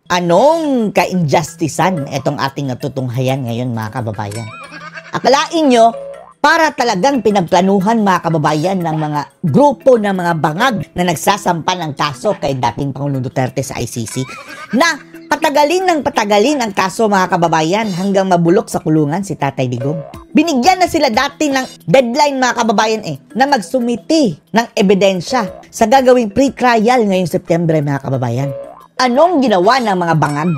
Anong ka-injusticean itong ating natutunghayan ngayon mga kababayan? Akalain nyo, para talagang pinagplanuhan mga kababayan ng mga grupo ng mga bangag na nagsasampa ng kaso kay dating Pangulong Duterte sa ICC na patagalin ang kaso mga kababayan hanggang mabulok sa kulungan si Tatay Digong. Binigyan na sila dati ng deadline mga kababayan na magsumiti ng ebidensya sa gagawing pre-trial ngayong September mga kababayan. Anong ginawa ng mga bangag?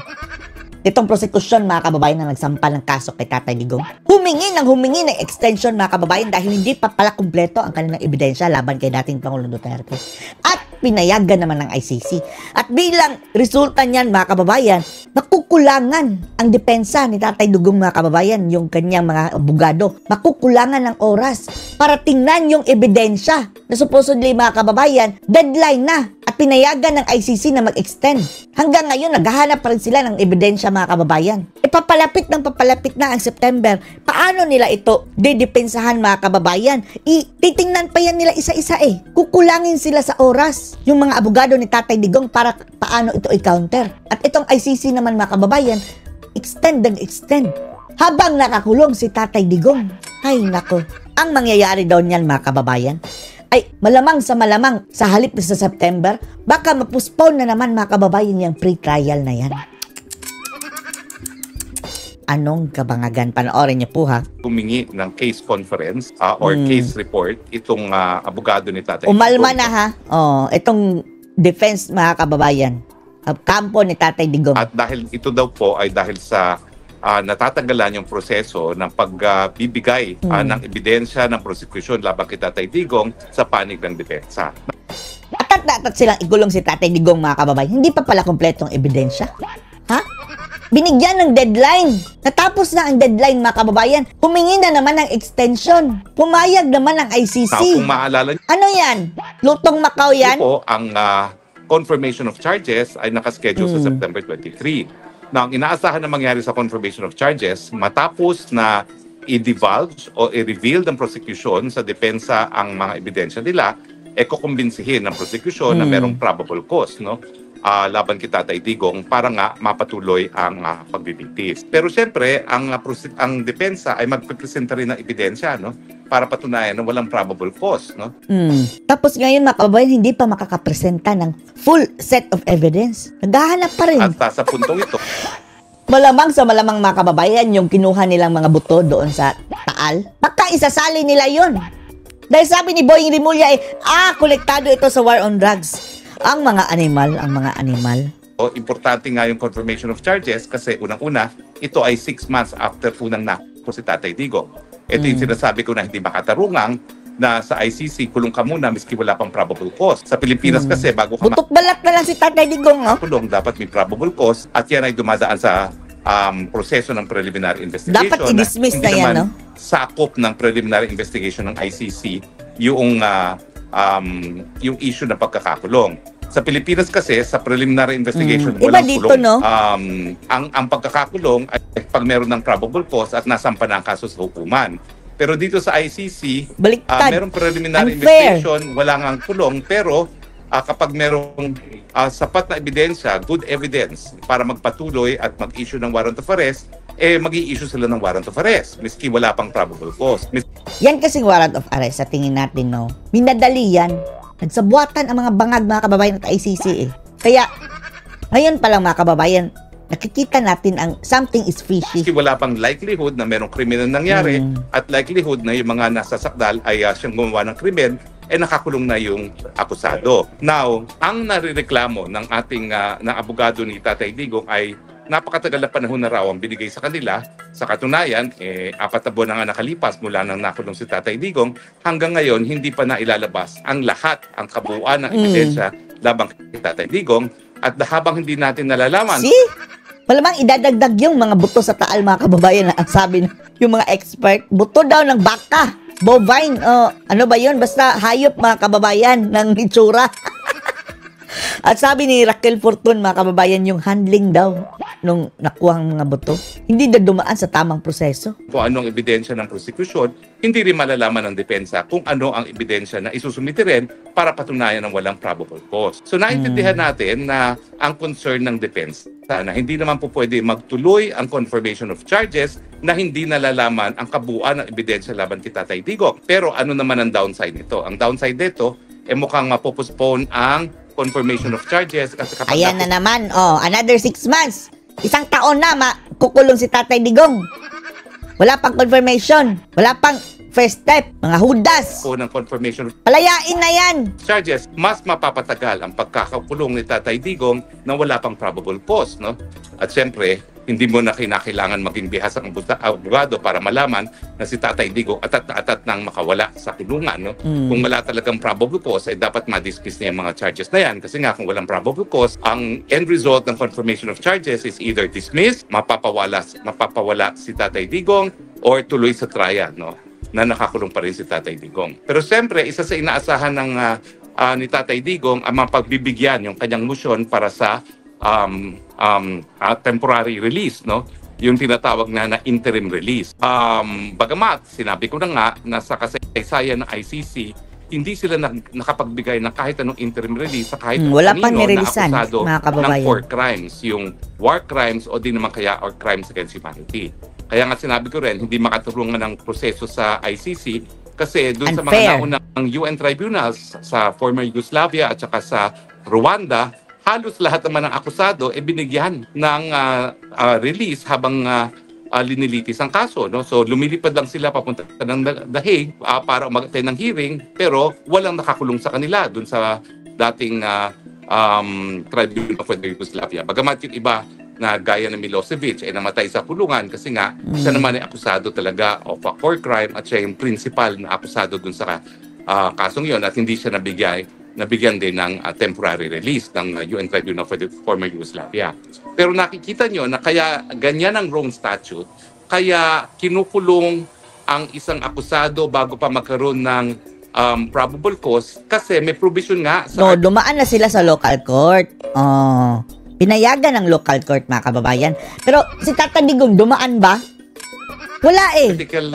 Itong prosekusyon mga kababayan na nagsampa ng kaso kay Tatay Digong. Humingi ng extension mga kababayan dahil hindi pa pala kumpleto ang kanilang ebidensya laban kay dating Pangulong Duterte. At pinayagan naman ng ICC. At bilang resulta niyan mga kababayan, makukulangan ang depensa ni Tatay Digong mga kababayan, yung kanyang mga abogado. Makukulangan ng oras para tingnan yung ebidensya na supposedly mga kababayan, deadline na. At pinayagan ng ICC na mag-extend. Hanggang ngayon, naghahanap pa rin sila ng ebidensya mga kababayan. Papalapit na ang September. Paano nila ito didepensahan mga kababayan? Titingnan pa yan nila isa-isa Kukulangin sila sa oras. Yung mga abogado ni Tatay Digong para paano ito i-counter. At itong ICC naman mga kababayan, extend. Habang nakakulong si Tatay Digong. Ay nako, ang mangyayari daw niyan mga kababayan, ay malamang sa halip na sa September, baka mapuspone na naman mga kababayan yung pre-trial na yan. Anong kabangagan? Panoorin niyo po ha. Humingi ng case conference or case report itong abogado ni Tatay. Umalma na ha. Itong defense mga kababayan. Kampo ni Tatay Digong. At dahil ito daw po ay dahil sa natatanggalan yung proseso ng pagbibigay ng ebidensya ng prosecution laban kay Tatay Digong sa panig ng depensa. At silang igulong si Tatay Digong mga kababayan. Hindi pa pala kompletong ebidensya. Ha? Binigyan ng deadline. Natapos na ang deadline mga kababayan. Humingi na naman ng extension. Pumayag naman ng ICC. Kung maalala niyo, ano yan? Lutong Macau yan? Po, ang confirmation of charges ay nakaschedule sa September 23. Now, ang inaasahan na mangyari sa confirmation of charges, matapos na i-divulge o i-reveal ng prosecution sa depensa ang mga ebidensya nila, kukumbinsihin ng prosecution na merong probable cause, laban kay Tatay Digong para nga mapatuloy ang pagbibigtis. Pero siyempre, ang depensa ay magpipresenta rin ng ebidensya, para patunayan na walang probable cause, Tapos ngayon, mga kababayan, hindi pa makakapresenta ng full set of evidence. Naghahanap pa rin. At sa puntong ito, malamang mga kababayan, yung kinuha nilang mga buto doon sa Taal, baka isasali nila yon. Dahil sabi ni Boying Rimulya kolektado ito sa war on drugs. Ang mga animal. Importante nga yung confirmation of charges kasi unang-una, ito ay 6 months after unang nakuha si Tatay Digong. Ito yung sinasabi ko na hindi makatarungang na sa ICC, kulong ka muna miski wala pang probable cause. Sa Pilipinas kasi, bago ka butok balat na lang si Tatay Digong, kulong, dapat may probable cause at yan ay dumadaan sa proseso ng preliminary investigation. Dapat i-dismiss na yan, sakop ng preliminary investigation ng ICC yung issue na pagkakakulong. Sa Pilipinas kasi, sa preliminary investigation, walang dito, kulong. Ang pagkakakulong ay pag meron ng probable cause at nasampa na ang kaso sa hukuman. Pero dito sa ICC, merong preliminary investigation, wala ngang kulong, pero kapag merong sapat na ebidensya, good evidence, para magpatuloy at mag-issue ng warrant of arrest, mag-i-issue sila ng warrant of arrest, miski wala pang probable cause. Yan kasing warrant of arrest, sa tingin natin, minadali yan. Nagsabuatan ang mga bangag mga kababayan at ICC Kaya, ngayon pa lang mga kababayan, nakikita natin ang something is fishy. Miski wala pang likelihood na merong krimen na nangyari at likelihood na yung mga nasasakdal ay siyang gumawa ng krimen, nakakulong na yung akusado. Now, ang narireklamo ng ating ng abogado ni Tatay Digong ay napakatagal na panahon na raw ang binigay sa kanila. Sa katunayan, 4 na buwan na nga nakalipas mula nang nakulong si Tatay Digong. Hanggang ngayon, hindi pa nailalabas ang lahat, ang kabuuan ng ebidensya labang kay Tatay Digong. At habang hindi natin nalalaman... Malamang idadagdag yung mga buto sa Taal mga kababayan na ang sabi ng yung mga expert. Buto daw ng baka, bovine, ano ba yun? Basta hayop mga kababayan ng itsura. At sabi ni Raquel Fortun, mga kababayan, yung handling daw nung nakuhang mga boto, hindi na dumaan sa tamang proseso. Kung anong ebidensya ng prosecution, hindi rin malalaman ng depensa kung ano ang ebidensya na isusumite rin para patunayan ng walang probable cause. So naintindihan natin na ang concern ng depensa na hindi naman po pwede magtuloy ang confirmation of charges na hindi nalalaman ang kabuuan ng ebidensya laban kay Tatay Digong. Pero ano naman ang downside nito? Ang downside nito, mukhang mapopospone ang confirmation of charges. Kasi kapag Ayan na naman, another 6 months. Isang taon na kukulong si Tatay Digong. Wala pang confirmation. Wala pang first step. Mga hudas. po ng confirmation of Palayain na yan. charges, mas mapapatagal ang pagkakakulong ni Tatay Digong na wala pang probable cause, no? At siyempre, hindi mo na kinakailangan maging bihas ang abogado para malaman na si Tatay Digong atat nang makawala sa kulungan, no? Kung wala talagang probable cause, ay dapat ma-dismiss niya yung mga charges na yan. Kasi nga, kung walang probable cause, ang end result ng confirmation of charges is either dismissed, mapapawala si Tatay Digong, or tuloy sa trial, no? Na nakakulong pa rin si Tatay Digong. Pero siyempre, isa sa inaasahan ng ni Tatay Digong ang mapagbibigyan yung kanyang motion para sa temporary release, no? Yung tinatawag na interim release. Bagamat, sinabi ko na nga na sa kasaysayan ng ICC, hindi sila nakapagbigay ng kahit anong interim release sa kahit Wala pang kanino na nirelisan, akusado mga ng kababayan. 4 crimes, yung war crimes o di naman kaya or crimes against humanity. Kaya nga sinabi ko rin, hindi makatulungan ng proseso sa ICC kasi doon sa Unfair. mga naunang UN tribunals sa former Yugoslavia at saka sa Rwanda, halos lahat naman ng akusado binigyan ng release habang linilitis ang kaso, no? So lumilipad lang sila papunta ng The Hague para mag-attend ng hearing, pero walang nakakulong sa kanila doon sa dating tribunal for the Yugoslavia. Bagamat yung iba na gaya ng Milosevic ay namatay sa kulungan kasi nga siya naman ay akusado talaga of a war crime at siya yung principal na akusado dun sa kasong yon at hindi siya nabigyan din ng temporary release ng UN Tribunal for the former Yugoslavia. Pero nakikita nyo na kaya ganyan ang Rome Statute, kaya kinukulong ang isang akusado bago pa magkaroon ng probable cause kasi may provision nga sa Dumaan na sila sa local court. Pinayagan ng local court, mga kababayan. Pero si Tatay Digong, dumaan ba? Wala eh. Article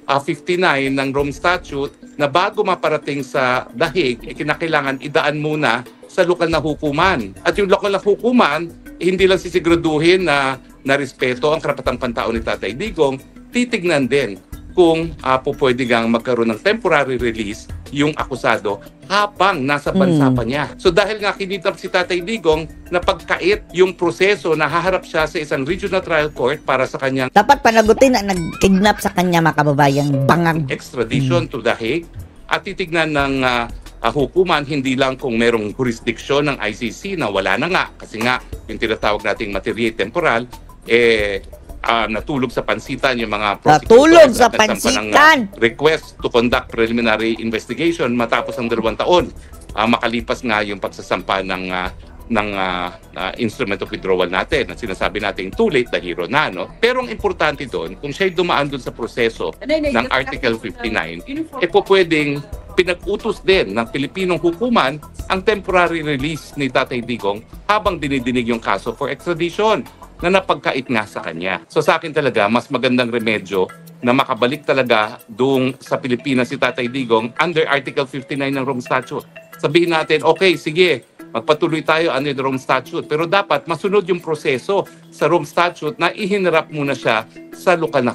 59 ng Rome Statute na bago maparating sa The Hague, kinakailangan idaan muna sa lokal na hukuman. At yung lokal na hukuman, hindi lang sisiguraduhin na respeto ang karapatang pantao ni Tatay Digong, titignan din kung pwede gang magkaroon ng temporary release yung akusado habang nasa bansa pa niya. So dahil nga kinidnap si Tatay Digong, napagkait yung proseso na haharap siya sa isang regional trial court para sa kanyang Dapat panagutin na nag-kidnap sa kanya, mga kababayan, bangag. extradition to The Hague at titignan ng hukuman hindi lang kung merong jurisdiction ng ICC na wala na nga kasi nga yung tinatawag nating materia temporal natulog sa pansitan yung mga Natulog prosecutors sa at nagsampa ng, pansitan! request to conduct preliminary investigation matapos ang 2 taon makalipas nga yung pagsasampa ng instrument of withdrawal natin na sinasabi natin too late the hero na, no? Pero ang importante doon, kung siya'y dumaan doon sa proseso ng Article 59, pwedeng pinag-utos din ng Pilipinong hukuman ang temporary release ni Tatay Digong habang dinidinig yung kaso for extradition na napagkait nga sa kanya. So sa akin talaga, mas magandang remedyo na makabalik talaga doon sa Pilipinas si Tatay Digong under Article 59 ng Rome Statute. Sabihin natin, okay, sige, magpatuloy tayo under the Rome Statute. Pero dapat masunod yung proseso sa Rome Statute na ihinarap muna siya sa lokal na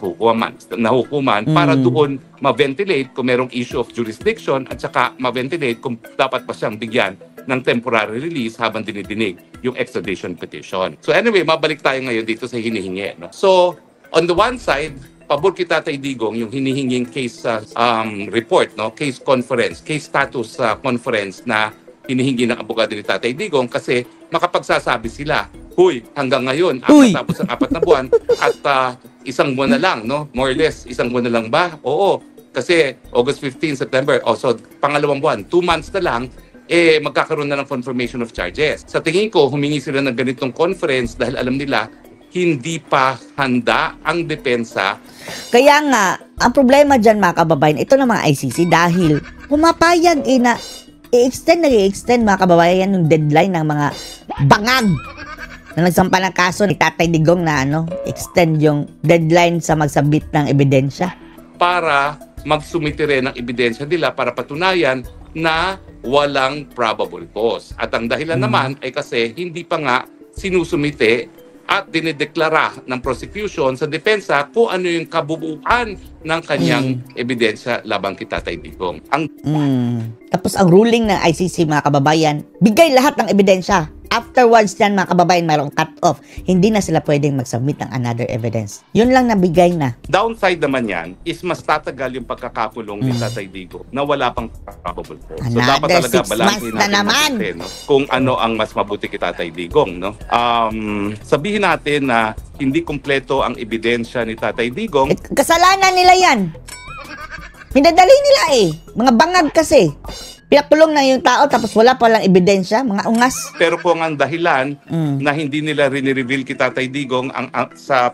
hukuman para doon ma-ventilate kung merong issue of jurisdiction at saka ma-ventilate kung dapat pa siyang bigyan ng temporary release habang dinidinig yung extradition petition. So anyway, mabalik tayo ngayon dito sa hinihingi. No? So, on the one side, pabor kay Tatay Digong yung hinihinging case report, no? Case conference, case status conference na hinihingi ng abogado ni Tatay Digong kasi makapagsasabi sila, huy, hanggang ngayon, tapos ang 4 na buwan at 1 buwan na lang, no? More or less, 1 buwan na lang ba? Oo, kasi August 15, September, so 2 buwan, 2 months na lang, magkakaroon na ng confirmation of charges. Sa tingin ko, humingi sila ng ganitong conference dahil alam nila, hindi pa handa ang depensa. Kaya nga, ang problema dyan, mga kababayan, ito ng mga ICC dahil pumapayag na nag-i-extend mga kababayan yung deadline ng mga bangag na nagsampa ng kaso ni Tatay Digong na extend yung deadline sa magsabit ng ebidensya. Para magsumite rin ng ebidensya nila para patunayan na walang probable cause. At ang dahilan naman ay kasi hindi pa nga sinusumite at dinideklara ng prosecution sa depensa kung ano yung kabubuan ng kanyang ebidensya labang kay Tatay Digong. Tapos ang ruling ng ICC mga kababayan, bigay lahat ng ebidensya. Afterwards yan mga kababayan, mayroong cut-off. Hindi na sila pwedeng mag-submit ng another evidence. Yun lang nabigay na. Downside naman yan is mas tatagal yung pagkakakulong ni Tatay Digong na wala pang probable cause. So dapat Another talaga 6 balansin months na natin naman. no? Kung ano ang mas mabuti kay Tatay Digong. No? Sabihin natin na hindi kumpleto ang ebidensya ni Tatay Digong. Kasalanan nila yan. Pinadali nila Mga bangag kasi. Pinakulong na yung tao tapos wala pa lang ebidensya, mga ungas. Pero kung ang dahilan na hindi nila rini-reveal kay Tatay Digong sa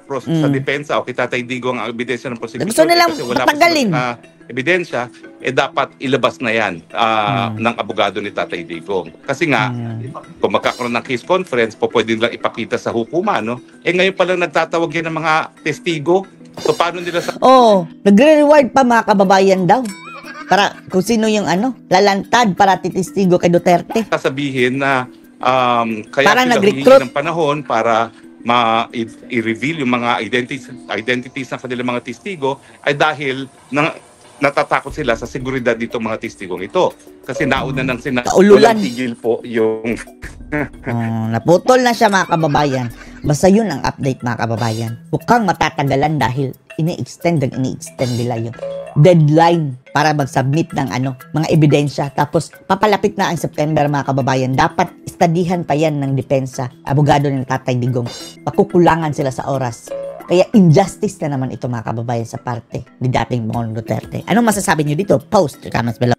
depensa o kay Tatay Digong ang ebidensya ng prosecution Gusto nilang kasi wala patagalin. pa ebidensya, dapat ilabas na yan ng abogado ni Tatay Digong. Kasi nga, kung magkakaroon ng case conference, pwede nilang ipakita sa hukuman. No? Ngayon pa lang nagtatawag yan ng mga testigo. So paano nila sa... Nagre-reward pa mga kababayan daw. Para kung sino yung lalantad para titistigo kay Duterte. Sasabihin na kaya Para sila nag-recruit humingi ng panahon para i-reveal yung mga identities ng kanilang mga testigo ay dahil natatakot sila sa seguridad dito mga testigong ito. Kasi nauna nang Kaululan. walang tigil po yung... Naputol na siya mga kababayan. Basta yun ang update mga kababayan. Mukhang matatagalan dahil ini-extend nila yung deadline para mag-submit ng mga ebidensya. Tapos papalapit na ang September mga kababayan. Dapat istadihan pa yan ng depensa, abogado ng Tatay Digong. Pakukulangan sila sa oras. Kaya injustice na naman ito mga kababayan sa parte ni dating Pangulong Duterte. Anong masasabi niyo dito? Post your comments below.